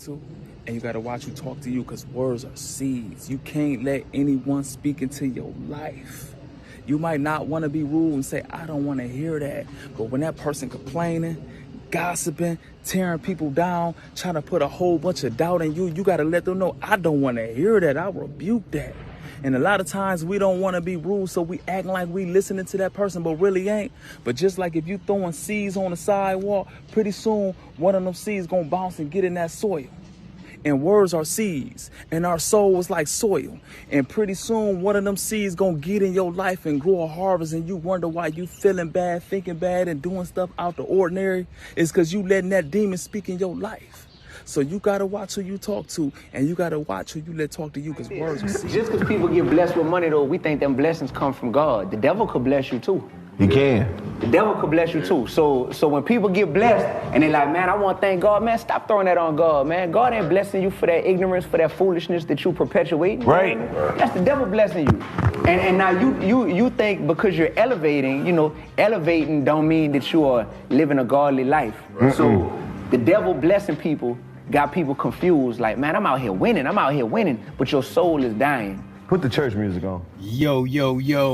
to, and you got to watch who talk to you, because words are seeds. You can't let anyone speak into your life. You might not want to be rude and say, I don't want to hear that. But when that person complaining, gossiping, tearing people down, trying to put a whole bunch of doubt in you, you got to let them know, I don't want to hear that. I rebuke that. And a lot of times we don't want to be rude, so we act like we listening to that person, but really ain't. But just like if you throwing seeds on the sidewalk, pretty soon one of them seeds gonna bounce and get in that soil. And words are seeds, and our soul is like soil. And pretty soon one of them seeds gonna get in your life and grow a harvest, and you wonder why you feeling bad, thinking bad, and doing stuff out the ordinary. It's because you letting that demon speak in your life. So you got to watch who you talk to, and you got to watch who you let talk to you, because words are seeds. Just because people get blessed with money, though, we think them blessings come from God. The devil could bless you, too. He can. The devil could bless you, too. So when people get blessed, and they like, man, I want to thank God, man, stop throwing that on God, man. God ain't blessing you for that ignorance, for that foolishness that you perpetuate. Right. That's the devil blessing you. And now you think because you're elevating, elevating don't mean that you are living a godly life. Mm-mm. So the devil blessing people got people confused, like, man, I'm out here winning, but your soul is dying. Put the church music on. Yo,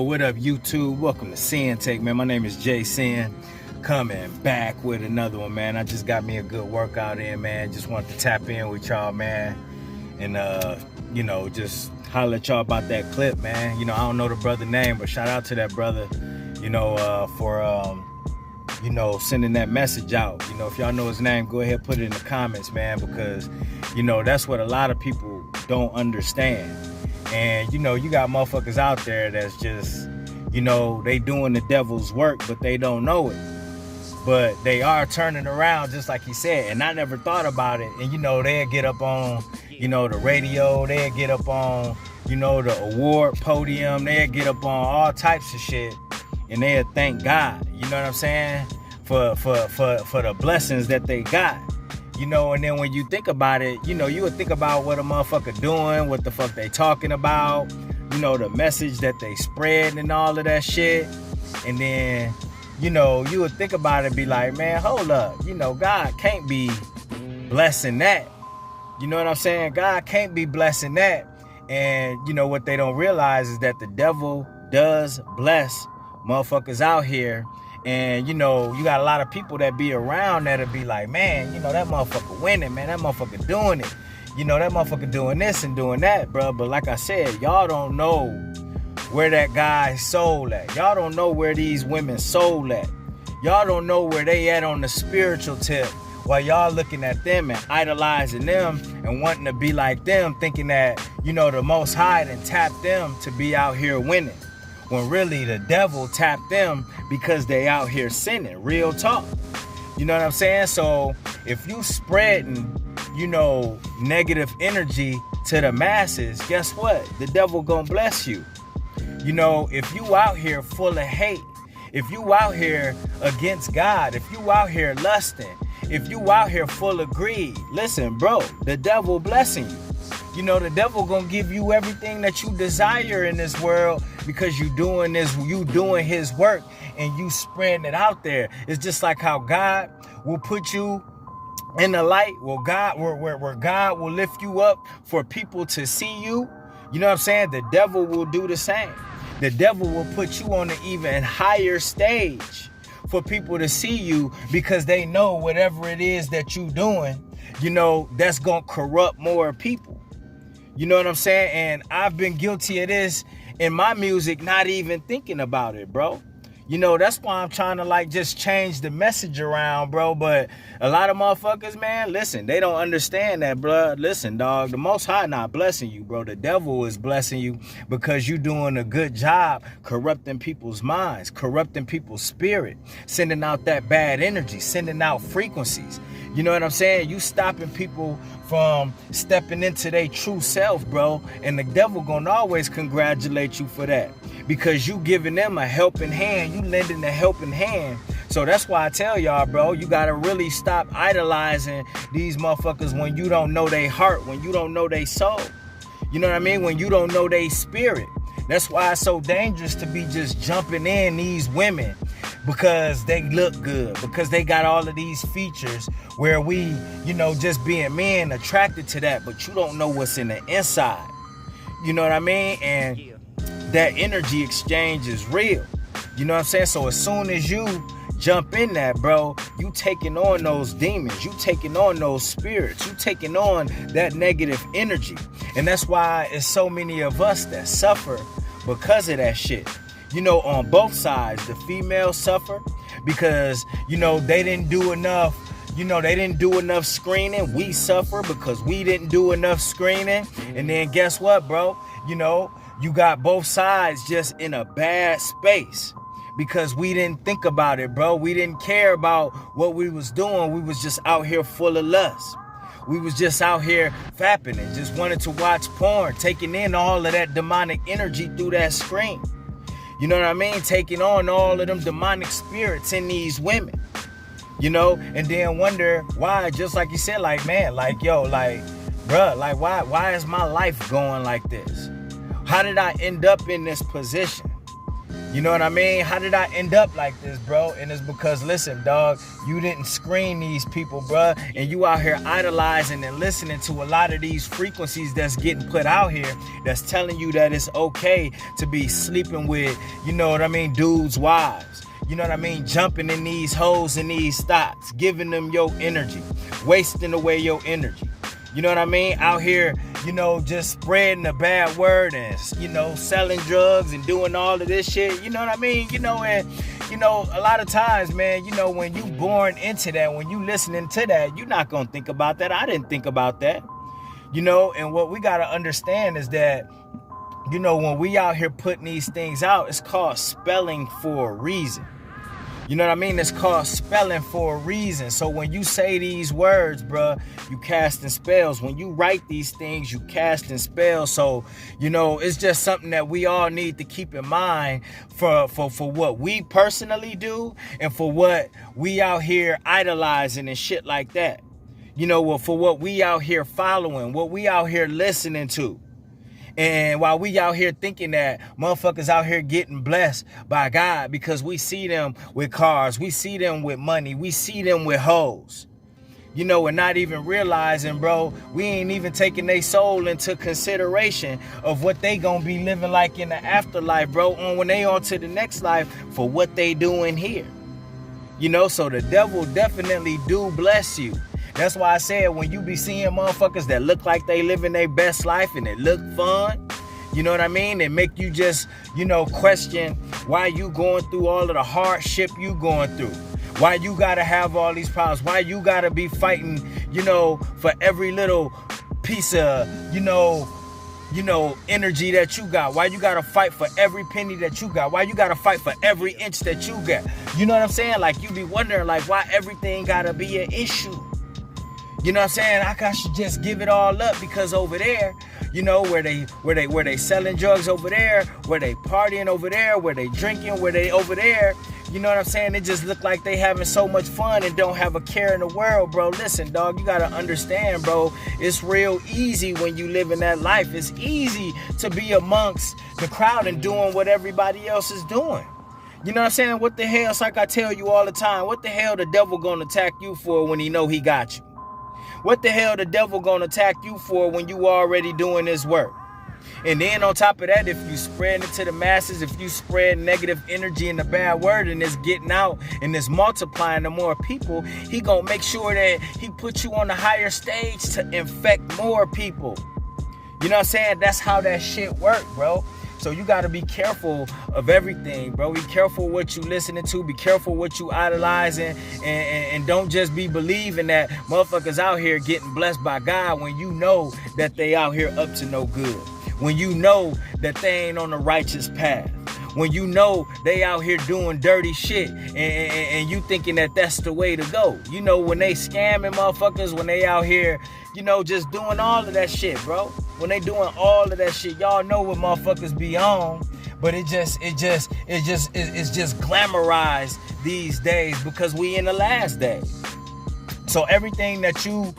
what up, YouTube? Welcome to Sinn-Take, man. My name is Jay Sin, coming back with another one, man. I just got me a good workout in, man. Just wanted to tap in with y'all, man, and, just holler at y'all about that clip, man. I don't know the brother name, but shout out to that brother, for sending that message out. If y'all know his name, go ahead, put it in the comments, man, because, that's what a lot of people don't understand. And, you got motherfuckers out there that's just, they doing the devil's work, but they don't know it. But they are turning around, just like he said, and I never thought about it. And, they'll get up on, the radio, they'll get up on, the award podium, they'll get up on all types of shit. And they'll thank God, you know what I'm saying, for the blessings that they got, and then when you think about it, you would think about what a motherfucker doing, what the fuck they talking about, the message that they spread and all of that shit. And then, you would think about it, be like, man, hold up, God can't be blessing that. You know what I'm saying? God can't be blessing that. And, what they don't realize is that the devil does bless motherfuckers out here. And, you got a lot of people that be around that'll be like, man, that motherfucker winning, man. That motherfucker doing it. That motherfucker doing this and doing that, bro. But like I said, y'all don't know where that guy's soul at. Y'all don't know where these women's soul at. Y'all don't know where they at on the spiritual tip, while y'all looking at them and idolizing them and wanting to be like them, thinking that, the Most High done tapped them to be out here winning. When really the devil tapped them because they out here sinning. Real talk. You know what I'm saying? So if you spreading, negative energy to the masses, guess what? The devil gonna bless you. If you out here full of hate, if you out here against God, if you out here lusting, if you out here full of greed, listen, bro, the devil blessing you. The devil gonna give you everything that you desire in this world, because you doing his work and you spreading it out there. It's just like how God will put you in the light, where God will lift you up for people to see you. You know what I'm saying? The devil will do the same. The devil will put you on an even higher stage for people to see you, because they know whatever it is that you doing, that's gonna corrupt more people. You know what I'm saying? And I've been guilty of this in my music, not even thinking about it, bro. That's why I'm trying to just change the message around, bro. But a lot of motherfuckers, man, listen, they don't understand that, bro. Listen, dog, the Most High not blessing you, bro. The devil is blessing you because you doing a good job corrupting people's minds, corrupting people's spirit, sending out that bad energy, sending out frequencies. You know what I'm saying? You stopping people from stepping into their true self, bro. And the devil gonna always congratulate you for that, because you giving them a helping hand. You lending a helping hand. So that's why I tell y'all, bro, you gotta really stop idolizing these motherfuckers when you don't know their heart, when you don't know their soul. You know what I mean? When you don't know their spirit. That's why it's so dangerous to be just jumping in these women because they look good, because they got all of these features where we, just being men attracted to that, but you don't know what's in the inside. You know what I mean? And that energy exchange is real. You know what I'm saying? So as soon as you jump in that, bro, you taking on those demons, you taking on those spirits, you taking on that negative energy. And that's why it's so many of us that suffer because of that shit. On both sides, the females suffer because, they didn't do enough. They didn't do enough screening. We suffer because we didn't do enough screening. And then guess what, bro? You got both sides just in a bad space because we didn't think about it, bro. We didn't care about what we was doing. We was just out here full of lust. We was just out here fapping and just wanted to watch porn, taking in all of that demonic energy through that screen. You know what I mean? Taking on all of them demonic spirits in these women. And then wonder why, just like you said, like, man, like, yo, like, bruh, like, why is my life going like this? How did I end up in this position? You know what I mean? How did I end up like this, bro? And it's because, listen, dog, you didn't screen these people, bruh, and you out here idolizing and listening to a lot of these frequencies that's getting put out here that's telling you that it's okay to be sleeping with, dudes' wives. You know what I mean? Jumping in these hoes and these thoughts, giving them your energy, wasting away your energy. You know what I mean? Out here, just spreading a bad word and, selling drugs and doing all of this shit. You know what I mean? A lot of times, man, when you born into that, when you listening to that, you're not going to think about that. I didn't think about that. And what we got to understand is that, when we out here putting these things out, it's called spelling for a reason. You know what I mean? It's called spelling for a reason. So when you say these words, bruh, you casting spells. When you write these things, you casting spells. So, it's just something that we all need to keep in mind for what we personally do and for what we out here idolizing and shit like that. For what we out here following, what we out here listening to. And while we out here thinking that motherfuckers out here getting blessed by God because we see them with cars, we see them with money, we see them with hoes, and not even realizing, bro, we ain't even taking their soul into consideration of what they gonna be living like in the afterlife, bro, on when they on to the next life for what they doing here. So the devil definitely do bless you. That's why I said when you be seeing motherfuckers that look like they living their best life and it look fun, you know what I mean? It make you just, question why you going through all of the hardship you going through. Why you gotta have all these problems. Why you gotta be fighting, for every little piece of, energy that you got. Why you gotta fight for every penny that you got. Why you gotta fight for every inch that you got. You know what I'm saying? Like you be wondering like why everything gotta be an issue. You know what I'm saying? I should just give it all up because over there, where they selling drugs over there, where they partying over there, where they drinking, where they over there, you know what I'm saying? It just look like they having so much fun and don't have a care in the world, bro. Listen, dog, you gotta understand, bro. It's real easy when you live in that life. It's easy to be amongst the crowd and doing what everybody else is doing. You know what I'm saying? What the hell? It's like I tell you all the time. What the hell the devil gonna attack you for when he know he got you? What the hell the devil gonna attack you for when you already doing this work? And then on top of that, if you spread it to the masses, if you spread negative energy and the bad word and it's getting out and it's multiplying to more people, he gonna make sure that he put you on the higher stage to infect more people. You know what I'm saying? That's how that shit work, bro. So you got to be careful of everything, bro. Be careful what you listening to. Be careful what you idolizing. And don't just be believing that motherfuckers out here getting blessed by God when you know that they out here up to no good. When you know that they ain't on the righteous path. When you know they out here doing dirty shit and you thinking that that's the way to go. When they scamming motherfuckers, when they out here, just doing all of that shit, bro. When they doing all of that shit, y'all know what motherfuckers be on, but it's just glamorized these days because we in the last days. So everything that you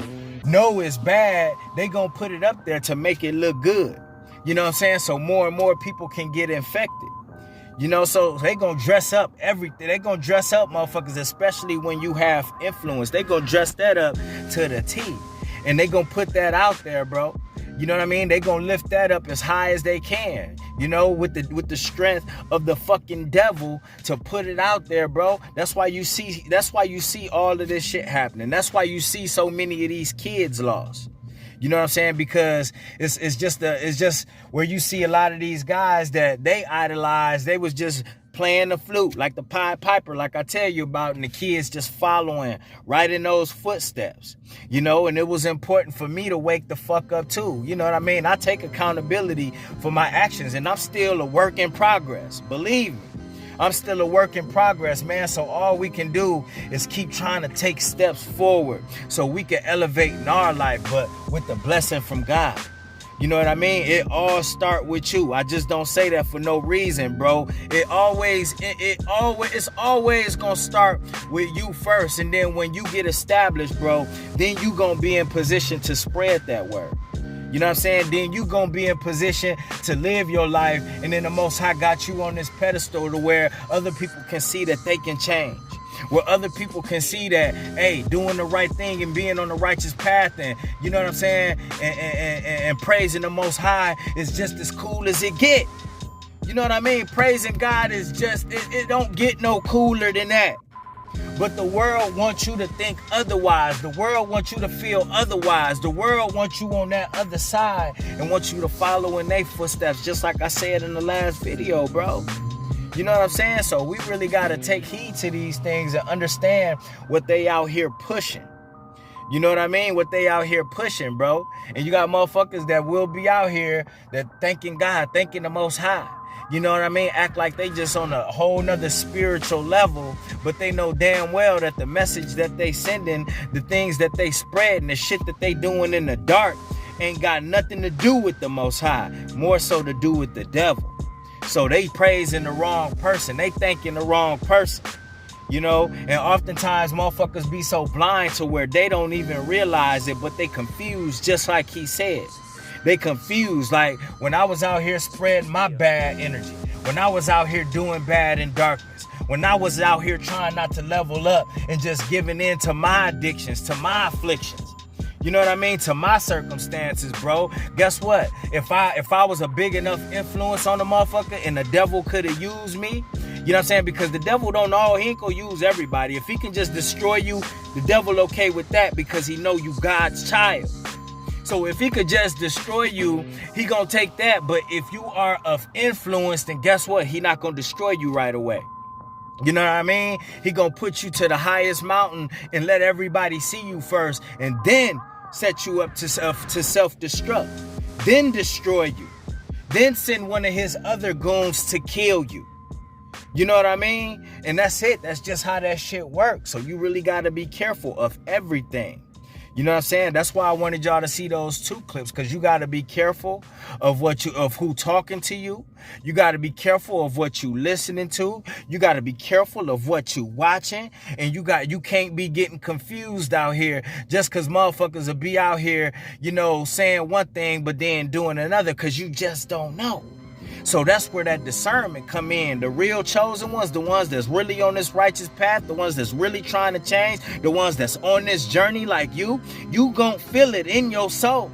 know is bad, they gonna put it up there to make it look good. You know what I'm saying? So more and more people can get infected. You know, so they gonna dress up everything. They gonna dress up motherfuckers, especially when you have influence. They gonna dress that up to the T. And they gonna put that out there, bro. You know what I mean? They gonna lift that up as high as they can. You know, with the strength of the fucking devil to put it out there, bro. That's why you see all of this shit happening. That's why you see so many of these kids lost. You know what I'm saying? Because it's just where you see a lot of these guys that they idolize. They was just playing the flute like the Pied Piper, like I tell you about, and the kids just following right in those footsteps. You know, and it was important for me to wake the fuck up too. You know what I mean? I take accountability for my actions, and I'm still a work in progress. Believe me. I'm still a work in progress, man. So all we can do is keep trying to take steps forward so we can elevate in our life, but with the blessing from God. You know what I mean? It all start with you. I just don't say that for no reason, bro. It's always gonna start with you first. And then when you get established, bro, then you gonna be in position to spread that word. You know what I'm saying? Then you gonna be in position to live your life, and then the Most High got you on this pedestal to where other people can see that they can change. Where other people can see that, hey, doing the right thing and being on the righteous path, and you know what I'm saying, and praising the Most High is just as cool as it get. You know what I mean? Praising God is just, it don't get no cooler than that. But the world wants you to think otherwise. The world wants you to feel otherwise. The world wants you on that other side and wants you to follow in their footsteps, just like I said in the last video, bro. You know what I'm saying? So we really got to take heed to these things and understand what they out here pushing. You know what I mean? What they out here pushing, bro. And you got motherfuckers that will be out here that thanking God, thanking the Most High. You know what I mean? Act like they just on a whole nother spiritual level, but they know damn well that the message that they sending, the things that they spreading, the shit that they doing in the dark ain't got nothing to do with the Most High, more so to do with the devil. So they praising the wrong person. They thanking the wrong person. You know, and oftentimes motherfuckers be so blind to where they don't even realize it, but they confused, just like he said. They confused. Like when I was out here spreading my bad energy, when I was out here doing bad in darkness, when I was out here trying not to level up and just giving in to my addictions, to my afflictions. You know what I mean? To my circumstances, bro. Guess what? If I was a big enough influence on the motherfucker and the devil could have used me, you know what I'm saying? Because the devil don't know, he ain't gonna use everybody. If he can just destroy you, the devil okay with that because he know you God's child. So if he could just destroy you, he gonna take that. But if you are of influence, then guess what? He not gonna destroy you right away. You know what I mean? He gonna put you to the highest mountain and let everybody see you first, and then set you up to self-destruct. Then destroy you. Then send one of his other goons to kill you. You know what I mean? And that's it. That's just how that shit works. So you really gotta be careful of everything. You know what I'm saying? That's why I wanted y'all to see those two clips, because you got to be careful of who talking to you. You got to be careful of what you listening to. You got to be careful of what you watching, and you can't be getting confused out here just because motherfuckers will be out here, you know, saying one thing but then doing another, because you just don't know. So that's where that discernment come in. The real chosen ones, the ones that's really on this righteous path, the ones that's really trying to change, the ones that's on this journey like you gon' feel it in your soul.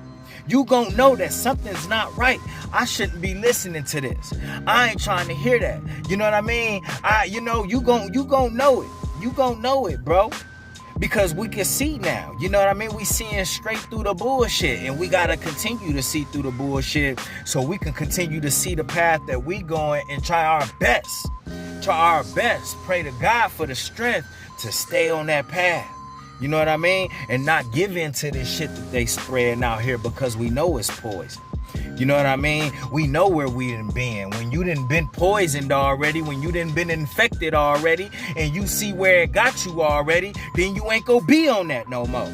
You gon' know that something's not right. I shouldn't be listening to this. I ain't trying to hear that. You know what I mean? You gon' know it. You gon' know it, bro. Because we can see now, you know what I mean? We seeing straight through the bullshit, and we got to continue to see through the bullshit so we can continue to see the path that we going and try our best. Pray to God for the strength to stay on that path. You know what I mean? And not give in to this shit that they spreading out here, because we know it's poison. You know what I mean? We know where we done been. When you done been poisoned already, when you done been infected already, and you see where it got you already, then you ain't gonna be on that no more.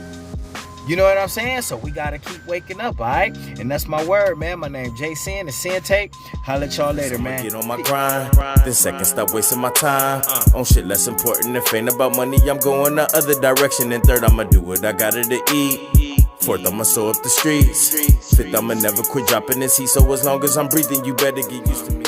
You know what I'm saying? So we gotta keep waking up, all right? And that's my word, man. My name J Sinn, the Sinn-Take. Holla at y'all later, man. Get on my grind. Then second, stop wasting my time on shit less important. If ain't about money, I'm going the other direction. And third, I'ma do what I gotta to eat. Fourth, I'ma sew up the streets. Fifth, I'ma never quit dropping this heat. So as long as I'm breathing, you better get used to me.